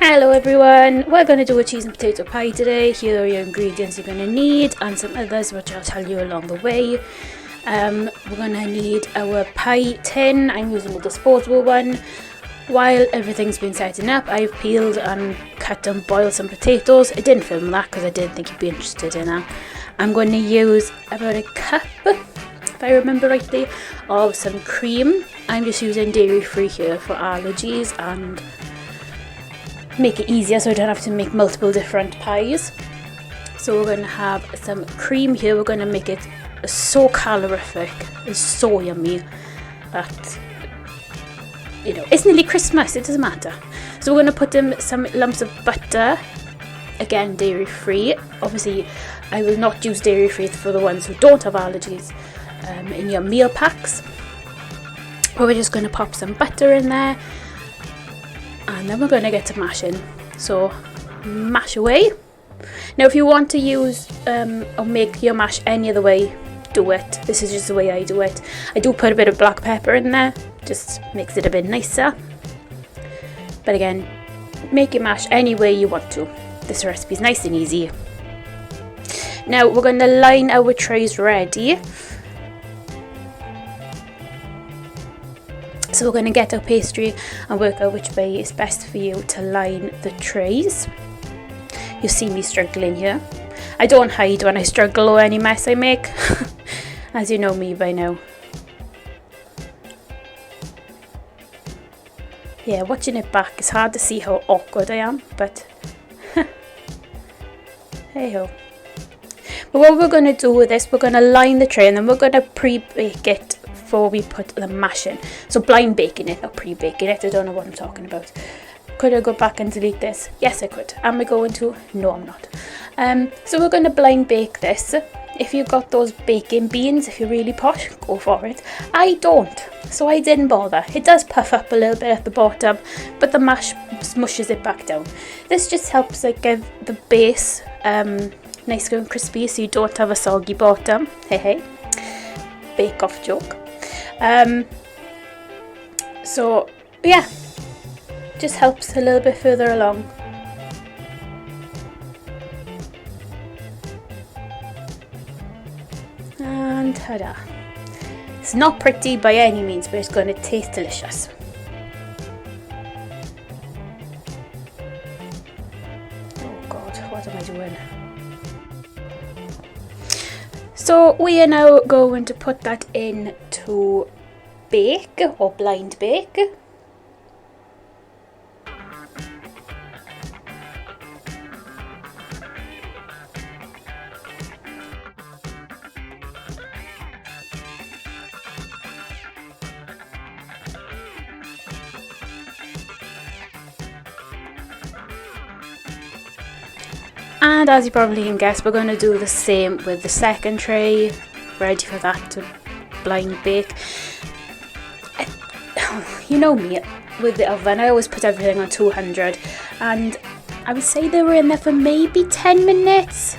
Hello everyone, we're going to do a cheese and potato pie today. Here are your ingredients you're going to need and some others which I'll tell you along the way. We're going to need our pie tin. I'm using a disposable one. While everything's been setting up, I've peeled and cut and boiled some potatoes. I didn't film that because I didn't think you'd be interested in that. I'm going to use about a cup, if I remember rightly, of some cream. I'm just using dairy free here for allergies and make it easier so I don't have to make multiple different pies. So we're going to have some cream here. We're going to make it so calorific and so yummy that, you know, it's nearly Christmas, it doesn't matter. So we're going to put in some lumps of butter, again dairy free. Obviously I will not use dairy free for the ones who don't have allergies in your meal packs. But we're just going to pop some butter in there. And then we're going to get to mashing. So mash away. Now if you want to use or make your mash any other way, do it. This is just the way I do it. I do put a bit of black pepper in there, just makes it a bit nicer. But again, make your mash any way you want to. This recipe is nice and easy. Now we're going to line our trays ready. So we're going to get our pastry and work out which way is best for you to line the trays. You see me struggling here. I don't hide when I struggle or any mess I make, as you know me by now. Yeah, watching it back, it's hard to see how awkward I am, but hey ho. But what we're going to do with this, we're going to line the tray and then we're going to pre-bake it before we put the mash in. So blind baking it, not pre-baking it. I don't know what I'm talking about. Could I go back and delete this? Yes I could. Am I going to? No I'm not. So we're going to blind bake this. If you've got those baking beans, if you're really posh, go for it. I don't, so I didn't bother. It does puff up a little bit at the bottom, but the mash smushes it back down. This just helps like give the base nice and crispy so you don't have a soggy bottom. Hey hey, bake off joke. So yeah, just helps a little bit further along. And ta-da. It's not pretty by any means, but it's going to taste delicious. Oh god, what am I doing? So we are now going to put that in to bake or blind bake. And as you probably can guess, we're going to do the same with the second tray, ready for that to blind bake. You know me, with the oven, I always put everything on 200, and I would say they were in there for maybe 10 minutes,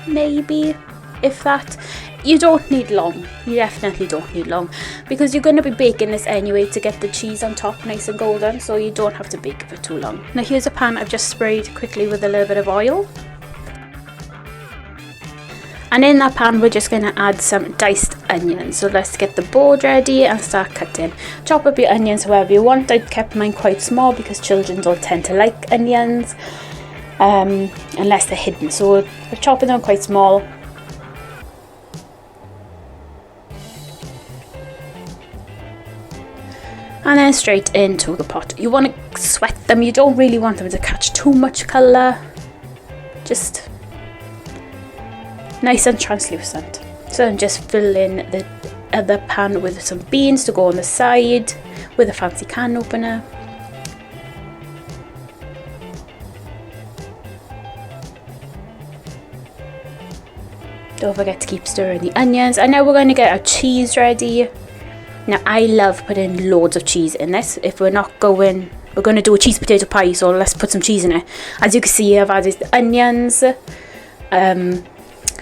maybe, if that. You don't need long, you definitely don't need long, because you're going to be baking this anyway to get the cheese on top nice and golden, so you don't have to bake it for too long. Now here's a pan I've just sprayed quickly with a little bit of oil. And in that pan we're just going to add some diced onions. So let's get the board ready and start cutting. Chop up your onions however you want. I kept mine quite small because children don't tend to like onions unless they're hidden. So I'm chopping them quite small. And then straight into the pot. You want to sweat them. You don't really want them to catch too much colour. Just nice and translucent. So then just fill in the other pan with some beans to go on the side with a fancy can opener. Don't forget to keep stirring the onions. And now we're going to get our cheese ready. Now I love putting loads of cheese in this. If we're not going, we're going to do a cheese potato pie, so let's put some cheese in it. As you can see, I've added the onions.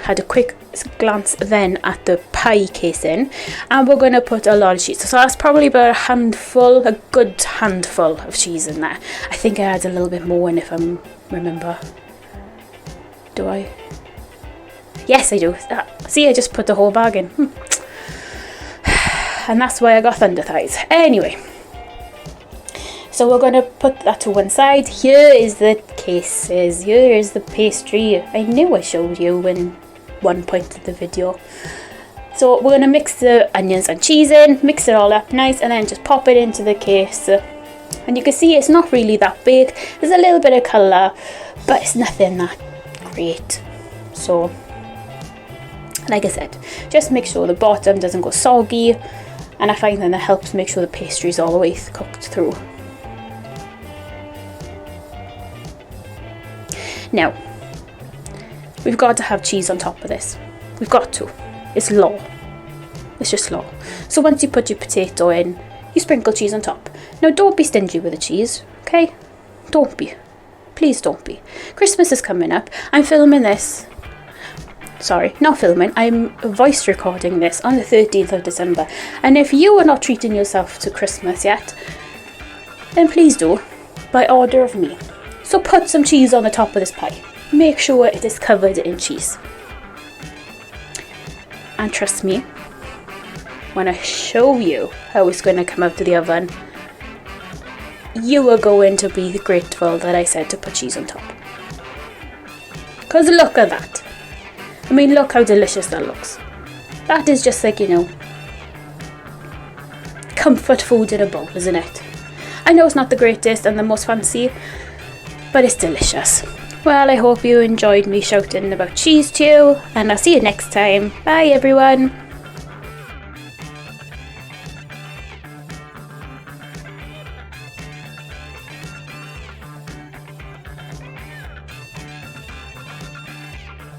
Had a quick glance then at the pie casing, and we're going to put a lot of cheese. So that's probably about a good handful of cheese in there. I think I add a little bit more in if I remember. Do I? Yes, I do. See, I just put the whole bag in. And that's why I got thunder thighs. Anyway, so we're going to put that to one side. Here is the cases. Here is the pastry. I knew I showed you in one point of the video. So we're going to mix the onions and cheese in, mix it all up nice, and then just pop it into the case. And you can see it's not really that big. There's a little bit of colour, but it's nothing that great. So like I said, just make sure the bottom doesn't go soggy, and I find that helps make sure the pastry is all the way cooked through. Now we've got to have cheese on top of this. We've got to. It's law. It's just law. So once you put your potato in, you sprinkle cheese on top. Now don't be stingy with the cheese, okay? Don't be. Please don't be. Christmas is coming up. I'm filming this. Sorry, not filming. I'm voice recording this on the 13th of December. And if you are not treating yourself to Christmas yet, then please do, by order of me. So put some cheese on the top of this pie. Make sure it is covered in cheese. And trust me, when I show you how it's going to come out of the oven, you are going to be grateful that I said to put cheese on top. Because look at that. I mean, look how delicious that looks. That is just like, comfort food in a bowl, isn't it? I know it's not the greatest and the most fancy, but it's delicious. Well, I hope you enjoyed me shouting about cheese to you, and I'll see you next time. Bye everyone.